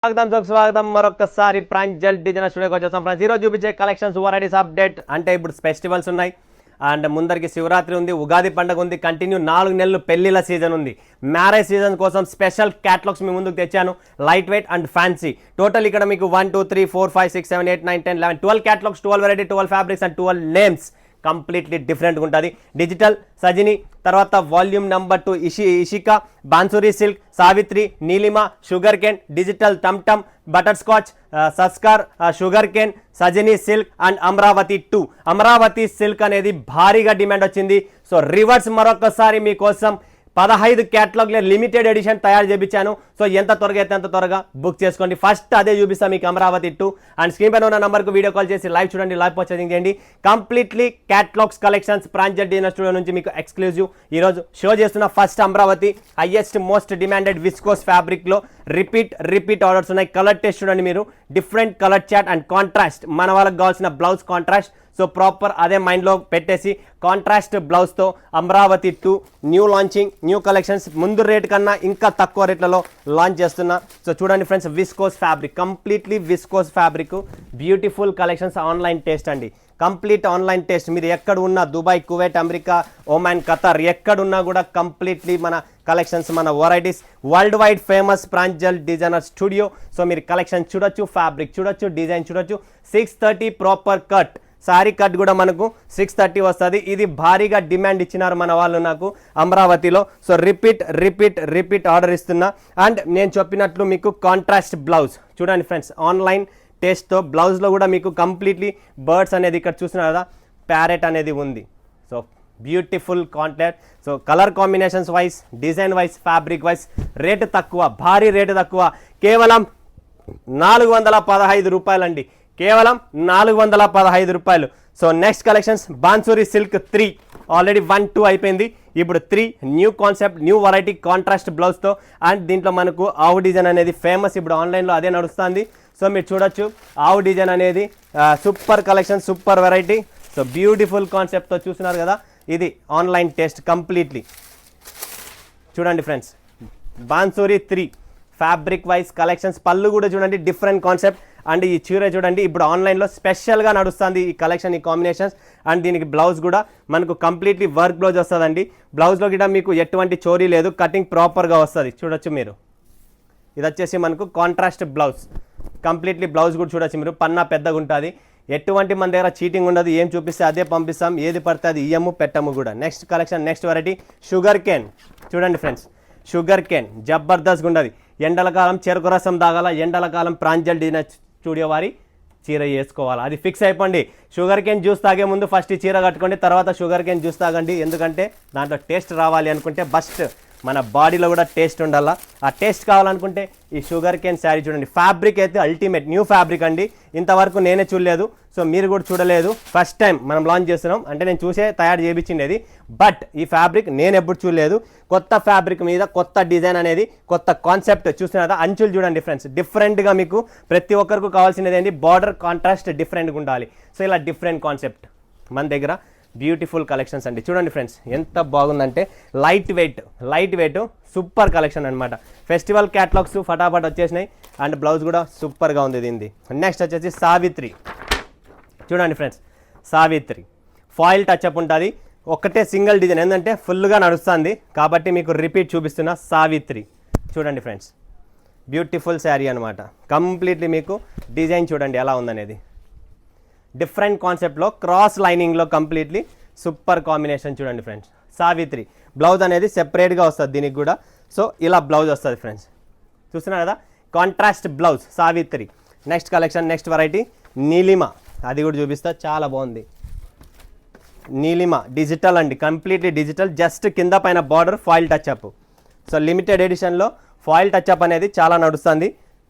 స్వాగతం మరొకసారి ప్రాంజల్ డిజైనర్ స్టూడియోకి వచ్చేస్తాం ఫ్రెండ్స్. ఈరోజు చూపించే కలెక్షన్స్ వెరైటీస్ అప్డేట్ అంటే ఇప్పుడు ఫెస్టివల్స్ ఉన్నాయి అండ్ ముందరికి శివరాత్రి ఉంది, ఉగాది పండుగ ఉంది, కంటిన్యూ 4 నెలలు పెళ్లిళ్ళ సీజన్ ఉంది. మ్యారేజ్ సీజన్ కోసం స్పెషల్ క్యాటలాగ్స్ మీ ముందుకు తెచ్చాను, light weight and fancy. Total ఇక్కడ మీకు 1 2 3 4 5 6 7 8 9 10 11 12 catalogues, 12 variety, 12 fabrics and 12 names. Completely డిఫరెంట్గా ఉంటుంది. డిజిటల్ సజిని, తర్వాత volume number 2 Ishika, Bansuri silk, Savitri, Neelima, sugarcane, digital టమ్ butterscotch, Sanskar, sugarcane, Sajini silk and Amaravati 2. Amaravati silk అనేది భారీగా డిమాండ్ వచ్చింది. సో రివర్స్ మరొకసారి మీకోసం 15 క్యాటలాగ్లో లిమిటెడ్ ఎడిషన్ తయారు చేయించాను. సో ఎంత త్వరగా అయితే అంత త్వరగా బుక్ చేసుకోండి. ఫస్ట్ అదే చూపిస్తాను మీకు, అమరావతి 2. అండ్ స్క్రీన్ పైన ఉన్న నెంబర్కు వీడియో కాల్ చేసి లైవ్ చూడండి, లైవ్ పర్చేసింగ్ చేయండి. Completely catalogues collections Pranjal designer studio నుంచి మీకు ఎక్స్క్లూజివ్. ఈరోజు షో చేస్తున్న first Amaravati, highest most demanded viscose ఫ్యాబ్రిక్లో రిపీట్ ఆర్డర్స్ ఉన్నాయి. కలర్ టెస్ట్ చూడండి మీరు, different colour chart and contrast. మన వాళ్ళకి కావాల్సిన బ్లౌజ్ కాంట్రాస్ట్, సో ప్రాపర్ అదే మైండ్లో పెట్టేసి కాంట్రాస్ట్ బ్లౌజ్తో Amaravati 2 new launching, new collections. ముందు రేట్ కన్నా ఇంకా తక్కువ రేట్లలో లాంచ్ చేస్తున్నా. సో చూడండి friends, viscose fabric, completely viscose fabric, beautiful collections. Online test అండి, కంప్లీట్ ఆన్లైన్ టెస్ట్. మీరు ఎక్కడ ఉన్నా, Dubai, Kuwait, America, Oman, Qatar, ఎక్కడున్నా కూడా కంప్లీట్లీ మన కలెక్షన్స్, మన varieties worldwide famous Pranjal designer studio. So మీరు కలెక్షన్ చూడొచ్చు, ఫ్యాబ్రిక్ చూడొచ్చు, డిజైన్ చూడొచ్చు. 630 ప్రాపర్ కట్, సారీ కట్ కూడా మనకు 630 వస్తుంది. ఇది భారీగా డిమాండ్ ఇచ్చినారు మన వాళ్ళు నాకు అమరావతిలో. సో రిపీట్ ఆర్డర్ ఇస్తున్నా. అండ్ నేను చెప్పినట్లు మీకు కాంట్రాస్ట్ బ్లౌజ్ చూడండి ఫ్రెండ్స్, ఆన్లైన్ టెస్ట్తో బ్లౌజ్లో కూడా మీకు కంప్లీట్లీ బర్డ్స్ అనేది ఇక్కడ చూస్తున్నారు కదా, ప్యారెట్ అనేది ఉంది. So beautiful contrast. So colour combinations wise, design wise, fabric wise rate తక్కువ, భారీ రేటు తక్కువ, కేవలం 415 రూపాయలండి, కేవలం 415 రూపాయలు. So next collections Bansuri silk 3, already 1 2 అయిపోయింది, ఇప్పుడు 3 new concept, new variety contrast బ్లౌజ్తో. అండ్ దీంట్లో మనకు ఆవు డిజైన్ అనేది ఫేమస్, ఇప్పుడు ఆన్లైన్లో అదే నడుస్తుంది. సో మీరు చూడొచ్చు, ఆవు డిజైన్ అనేది super collection, super variety. So beautiful కాన్సెప్ట్తో చూస్తున్నారు కదా, ఇది ఆన్లైన్ టెస్ట్ కంప్లీట్లీ. చూడండి friends, Bansuri 3 fabric wise collections. పళ్ళు కూడా చూడండి, డిఫరెంట్ కాన్సెప్ట్. అండ్ ఈ చీర చూడండి, ఇప్పుడు ఆన్లైన్లో స్పెషల్గా నడుస్తుంది ఈ కలెక్షన్, ఈ కాంబినేషన్స్. అండ్ దీనికి బ్లౌజ్ కూడా మనకు కంప్లీట్లీ వర్క్ బ్లౌజ్ వస్తుందండి. బ్లౌజ్లో కూడా మీకు ఎటువంటి చోరీ లేదు, కటింగ్ ప్రాపర్గా వస్తుంది. చూడొచ్చు మీరు, ఇది వచ్చేసి మనకు కాంట్రాస్ట్ బ్లౌజ్, కంప్లీట్లీ బ్లౌజ్ కూడా చూడొచ్చు మీరు, పన్నా పెద్దగా ఉంటుంది. ఎటువంటి మన దగ్గర చీటింగ్ ఉండదు, ఏం చూపిస్తే అదే పంపిస్తాం, ఏది పడితే అది ఇయ్యము పెట్టము కూడా. Next collection, next variety sugar cane. చూడండి ఫ్రెండ్స్, షుగర్ కేన్ జబర్దస్త్గా ఉండదు. ఎండల కాలం చెరుకు రసం తాగాల, ఎండల కాలం ప్రాంజల్ డిజైనర్ స్టూడియో వారి చీర వేసుకోవాలి, అది ఫిక్స్ అయిపోండి. షుగర్ కేన్ జ్యూస్ తాగే ముందు ఫస్ట్ ఈ చీర కట్టుకోండి, తర్వాత షుగర్ కేన్ జ్యూస్ తాగండి. ఎందుకంటే దాంట్లో టేస్ట్ రావాలి అనుకుంటే ఫస్ట్ మన బాడీలో కూడా టేస్ట్ ఉండాలా. ఆ టేస్ట్ కావాలనుకుంటే ఈ షుగర్ కేన్ శారీ చూడండి. ఫ్యాబ్రిక్ అయితే అల్టిమేట్ న్యూ ఫ్యాబ్రిక్ అండి, ఇంతవరకు నేనే చూడలేదు, సో మీరు కూడా చూడలేదు. ఫస్ట్ టైం మనం లాంచ్ చేస్తున్నాం, అంటే నేను చూసే తయారు చేయించిండేది, బట్ ఈ ఫ్యాబ్రిక్ నేను ఎప్పుడు చూడలేదు. కొత్త ఫ్యాబ్రిక్ మీద కొత్త డిజైన్ అనేది, కొత్త కాన్సెప్ట్ చూస్తున్నా. అంచులు చూడండి ఫ్రెండ్స్, డిఫరెంట్గా మీకు ప్రతి ఒక్కరికి కావాల్సినది ఏంటి, బార్డర్ కాంట్రాస్ట్ డిఫరెంట్గా ఉండాలి. సో ఇలా డిఫరెంట్ కాన్సెప్ట్ మన దగ్గర బ్యూటిఫుల్ కలెక్షన్స్ అండి. చూడండి ఫ్రెండ్స్, ఎంత బాగుందంటే లైట్ వెయిట్ సూపర్ కలెక్షన్ అనమాట. ఫెస్టివల్ క్యాటలాగ్స్ ఫటాఫట్ వచ్చేసినాయి. అండ్ బ్లౌజ్ కూడా సూపర్గా ఉంది దీనిది. నెక్స్ట్ వచ్చేసి సావిత్రి. చూడండి ఫ్రెండ్స్, సావిత్రి ఫాయిల్ టచ్అప్ ఉంటుంది, ఒక్కటే సింగిల్ డిజైన్, ఏంటంటే ఫుల్గా నడుస్తుంది కాబట్టి మీకు రిపీట్ చూపిస్తున్న సావిత్రి. చూడండి ఫ్రెండ్స్, బ్యూటిఫుల్ శారీ అనమాట. కంప్లీట్లీ మీకు డిజైన్ చూడండి ఎలా ఉందనేది, డిఫరెంట్ కాన్సెప్ట్లో క్రాస్ లైనింగ్లో కంప్లీట్లీ సూపర్ కాంబినేషన్. చూడండి ఫ్రెండ్స్, సావిత్రి బ్లౌజ్ అనేది సెపరేట్గా వస్తుంది దీనికి కూడా. సో ఇలా బ్లౌజ్ వస్తుంది ఫ్రెండ్స్, చూస్తున్నారు కదా, contrast blouse Savitri. Next collection, next variety Neelima, అది కూడా చూపిస్తా, చాలా బాగుంది. నీలిమ డిజిటల్ అండి, కంప్లీట్లీ డిజిటల్, జస్ట్ కింద పైన border foil touch up. So limited ఎడిషన్లో ఫాయిల్ టచ్అప్ అనేది చాలా నడుస్తుంది,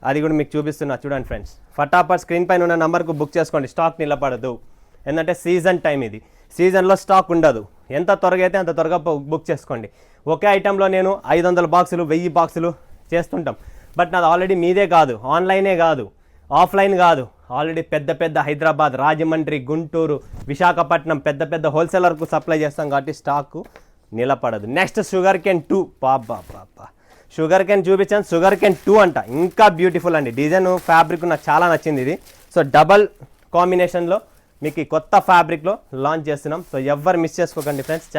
అది కూడా మీకు చూపిస్తున్నా. చూడండి ఫ్రెండ్స్, ఫటాఫట్ స్క్రీన్ పైన ఉన్న నెంబర్కు బుక్ చేసుకోండి, స్టాక్ నిలబడదు. ఎందుకంటే సీజన్ టైం ఇది, సీజన్లో స్టాక్ ఉండదు. ఎంత త్వరగా అయితే అంత త్వరగా బుక్ చేసుకోండి. ఒకే ఐటెంలో నేను 500 బాక్సులు 1000 బాక్సులు చేస్తుంటాం, బట్ నాది ఆల్రెడీ మీదే కాదు, ఆన్లైనే కాదు, ఆఫ్లైన్ కాదు, ఆల్రెడీ పెద్ద హైదరాబాద్, రాజమండ్రి, గుంటూరు, విశాఖపట్నం పెద్ద హోల్సేలర్కు సప్లై చేస్తాం కాబట్టి స్టాకు నిలబడదు. నెక్స్ట్ షుగర్ కేన్ 2, పాపా షుగర్ కేన్ చూపించాను, షుగర్ కేన్ 2 అంట, ఇంకా బ్యూటిఫుల్ అండి. డిజైన్ ఫ్యాబ్రిక్ నాకు చాలా నచ్చింది ఇది. సో డబల్ కాంబినేషన్లో మీకు ఈ కొత్త ఫ్యాబ్రిక్లో లాంచ్ చేస్తున్నాం. సో ఎవ్వరు మిస్ చేసుకోకండి ఫ్రెండ్స్,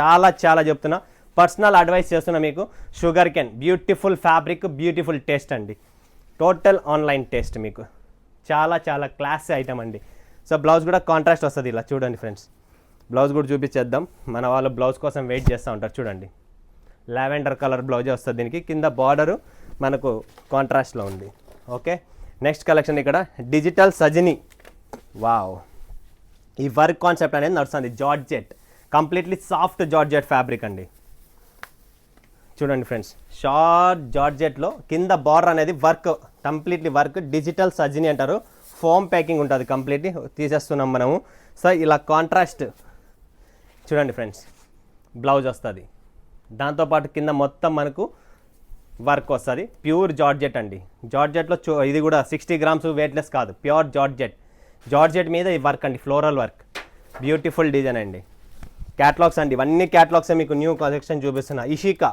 చాలా చెప్తున్నా, పర్సనల్ అడ్వైస్ చేస్తున్నా మీకు. Sugar cane beautiful fabric, beautiful taste అండి, టోటల్ ఆన్లైన్ టేస్ట్ మీకు. చాలా క్లాస్ ఐటమ్ అండి. సో బ్లౌజ్ కూడా కాంట్రాస్ట్ వస్తుంది ఇలా చూడండి ఫ్రెండ్స్. బ్లౌజ్ కూడా చూపించేద్దాం, మన వాళ్ళు బ్లౌజ్ కోసం వెయిట్ చేస్తూ ఉంటారు. చూడండి లావెండర్ కలర్ బ్లౌజే వస్తుంది దీనికి, కింద బార్డరు మనకు కాంట్రాస్ట్లో ఉంది. ఓకే, నెక్స్ట్ కలెక్షన్ ఇక్కడ డిజిటల్ సజిని. వావ్, ఈ వర్క్ కాన్సెప్ట్ అనేది నడుస్తుంది. Georgette, completely soft georgette fabric అండి. చూడండి ఫ్రెండ్స్, షార్ట్ జార్జెట్లో కింద బార్డర్ అనేది work, completely work, digital Sajini అంటారు. ఫోమ్ ప్యాకింగ్ ఉంటుంది కంప్లీట్లీ, తీసేస్తున్నాం మనము. సో ఇలా కాంట్రాస్ట్ చూడండి ఫ్రెండ్స్, బ్లౌజ్ వస్తుంది, దాంతోపాటు కింద మొత్తం మనకు వర్క్ వస్తుంది. ప్యూర్ జార్జెట్ అండి. జార్జెట్లో ఇది కూడా 60 గ్రామ్స్ వెయిట్లెస్ కాదు, ప్యూర్ జార్జెట్. జార్జెట్ మీద ఈ వర్క్ అండి, ఫ్లోరల్ వర్క్, బ్యూటిఫుల్ డిజైన్ అండి. క్యాటలాగ్స్ అండి, ఇవన్నీ క్యాటలాగ్స్ మీకు న్యూ కలెక్షన్ చూపిస్తున్నా. ఇషికా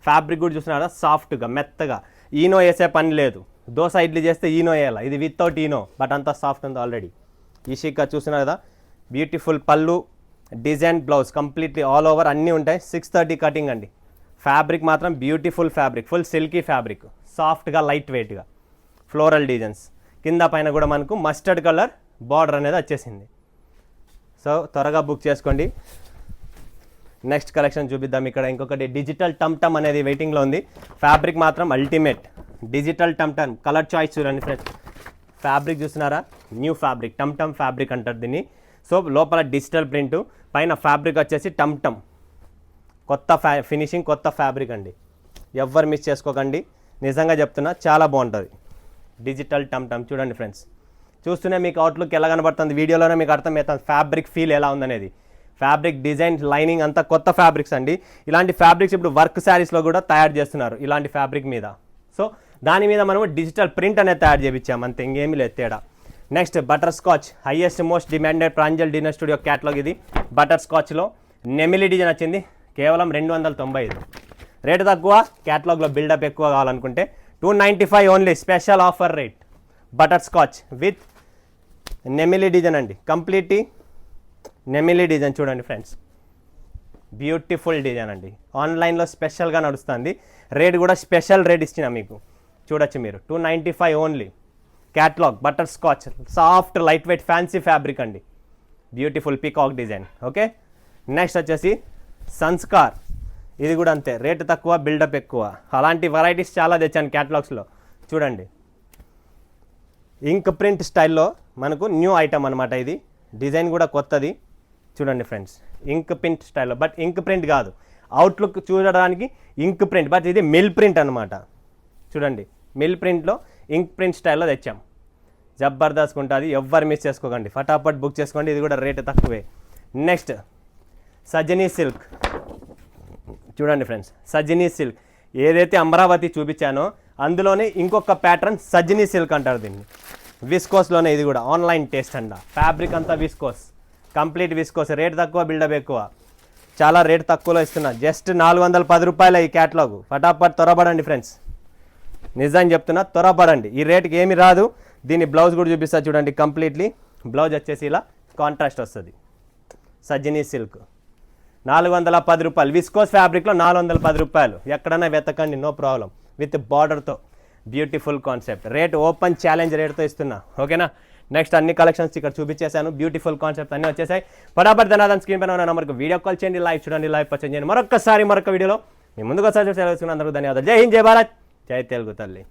ఫ్యాబ్రిక్ కూడా చూస్తున్నారా, సాఫ్ట్గా మెత్తగా, ఈనో వేసే పని లేదు. దోశ ఇడ్లీ చేస్తే ఈనో వేయాలి, ఇది వితౌట్ ఈనో, బట్ అంతా సాఫ్ట్ ఉంది ఆల్రెడీ. ఇషికా చూస్తున్నారు కదా, బ్యూటిఫుల్ పళ్ళు, design blouse, completely all over అన్నీ ఉంటాయి. 630 కటింగ్ అండి. ఫ్యాబ్రిక్ మాత్రం beautiful fabric, full silky fabric, సాఫ్ట్గా లైట్ వెయిట్గా, ఫ్లోరల్ డిజైన్స్. కింద పైన కూడా మనకు మస్టర్డ్ కలర్ బార్డర్ అనేది వచ్చేసింది. సో త్వరగా బుక్ చేసుకోండి. నెక్స్ట్ కలెక్షన్ చూపిద్దాం. ఇక్కడ ఇంకొకటి డిజిటల్ టమ్ అనేది వెయిటింగ్లో ఉంది. ఫ్యాబ్రిక్ మాత్రం అల్టిమేట్, డిజిటల్ టమ్ కలర్ చాయిస్ చూడండి ఫ్రెండ్స్. ఫ్యాబ్రిక్ చూస్తున్నారా, న్యూ ఫ్యాబ్రిక్, టమ్ ఫ్యాబ్రిక్ అంటారు దీన్ని. సో లోపల డిజిటల్ ప్రింట్, పైన ఫ్యాబ్రిక్ వచ్చేసి టమ్, కొత్త ఫినిషింగ్, కొత్త ఫ్యాబ్రిక్ అండి. ఎవ్వరు మిస్ చేసుకోకండి, నిజంగా చెప్తున్నా, చాలా బాగుంటుంది. డిజిటల్ టమ్ చూడండి ఫ్రెండ్స్, చూస్తూనే మీకు అవుట్లుక్ ఎలా కనబడుతుంది, వీడియోలోనే మీకు అర్థమవుతుంది ఫ్యాబ్రిక్ ఫీల్ ఎలా ఉందనేది. ఫ్యాబ్రిక్ డిజైన్, లైనింగ్ అంతా కొత్త ఫ్యాబ్రిక్స్ అండి. ఇలాంటి ఫ్యాబ్రిక్స్ ఇప్పుడు వర్క్ శారీస్లో కూడా తయారు చేస్తున్నారు ఇలాంటి ఫ్యాబ్రిక్ మీద. సో దాని మీద మనము డిజిటల్ ప్రింట్ అనేది తయారు చేయించాము, అంతే, ఇంకేమీ లేదు తేడా. Next butter scotch, highest most demanded Pranjal dinner studio catalogue ఇది. బటర్ స్కాచ్లో నెమిలి డిజైన్ వచ్చింది, కేవలం 295. రేటు తక్కువ, క్యాటలాగ్లో బిల్డప్ ఎక్కువ కావాలనుకుంటే 295 only, special offer rate. Butterscotch with నెమిలి డిజైన్ అండి, కంప్లీట్ నెమిలి డిజైన్ చూడండి ఫ్రెండ్స్, బ్యూటిఫుల్ డిజైన్ అండి. ఆన్లైన్లో స్పెషల్గా నడుస్తుంది, రేట్ కూడా స్పెషల్ రేట్ ఇచ్చిన మీకు, చూడొచ్చు మీరు. 295 only. Catalogue butterscotch, soft lightweight fancy fabric అండి, beautiful peacock design. Okay, next వచ్చేసి సంస్కార్, ఇది కూడా అంతే, రేటు తక్కువ, బిల్డప్ ఎక్కువ. అలాంటి వెరైటీస్ చాలా తెచ్చాను క్యాటలాగ్స్లో. చూడండి, ఇంక్ ప్రింట్ స్టైల్లో మనకు న్యూ ఐటమ్ అనమాట ఇది. డిజైన్ కూడా కొత్తది చూడండి ఫ్రెండ్స్, ఇంక్ ప్రింట్ స్టైల్లో, బట్ ఇంక్ ప్రింట్ కాదు, అవుట్లుక్ చూడడానికి ఇంక్ ప్రింట్, బట్ ఇది మిల్ ప్రింట్ అనమాట. చూడండి, మిల్ ప్రింట్లో ఇంక్ ప్రింట్ స్టైల్లో తెచ్చాం, జబర్దస్త్ ఉంటుంది. ఎవ్వరు మిస్ చేసుకోకండి, ఫటాఫట్ బుక్ చేసుకోండి, ఇది కూడా రేటు తక్కువే. నెక్స్ట్ సజనీ సిల్క్ చూడండి ఫ్రెండ్స్, సజనీ సిల్క్ ఏదైతే అమరావతి చూపించానో అందులోనే ఇంకొక ప్యాటర్న్ సజనీ సిల్క్ అంటారు దీన్ని. విస్కోస్లోనే ఇది కూడా ఆన్లైన్ టేస్ట్ అంట. ఫ్యాబ్రిక్ అంతా విస్కోస్, కంప్లీట్ విస్కోస్, రేట్ తక్కువ, బిల్డప్ ఎక్కువ. చాలా రేట్ తక్కువలో ఇస్తున్నా, జస్ట్ 410 రూపాయల ఈ క్యాటలాగ్. ఫటాఫట్ త్వరపడండి ఫ్రెండ్స్, నిజం చెప్తున్నా, త్వరపడండి. ఈ రేట్కి ఏమి రాదు. దీని బ్లౌజ్ కూడా చూపిస్తా చూడండి, కంప్లీట్లీ బ్లౌజ్ వచ్చేసి ఇలా కాంట్రాస్ట్ వస్తుంది. సజనీ సిల్క్ 410 రూపాయలు, విస్కోస్ ఫ్యాబ్రిక్లో 410 రూపాయలు. ఎక్కడైనా వెతకండి, నో ప్రాబ్లం, విత్ బార్డర్తో. Beautiful concept, rate open challenge రేట్తో ఇస్తున్నా. ఓకేనా, నెక్స్ట్ అన్ని కలెక్షన్స్ ఇక్కడ చూపించేశాను, బ్యూటిఫుల్ కాన్సెప్ట్ అన్నీ వచ్చేసాయి. ఫటాఫట్ ధనాదన్ స్క్రీన్ పైన ఉన్న నెంబర్కి వీడియో కాల్ చేయండి, లైవ్ చూడండి, లైవ్ పర్చేజ్ చేయండి. మరొక వీడియోలో మీ ముందుకు వచ్చి సెలవు తీసుకున్నందుకు ధన్యవాదాలు. జై హింద్, జై భారత్, జై తెలుగు తల్లి.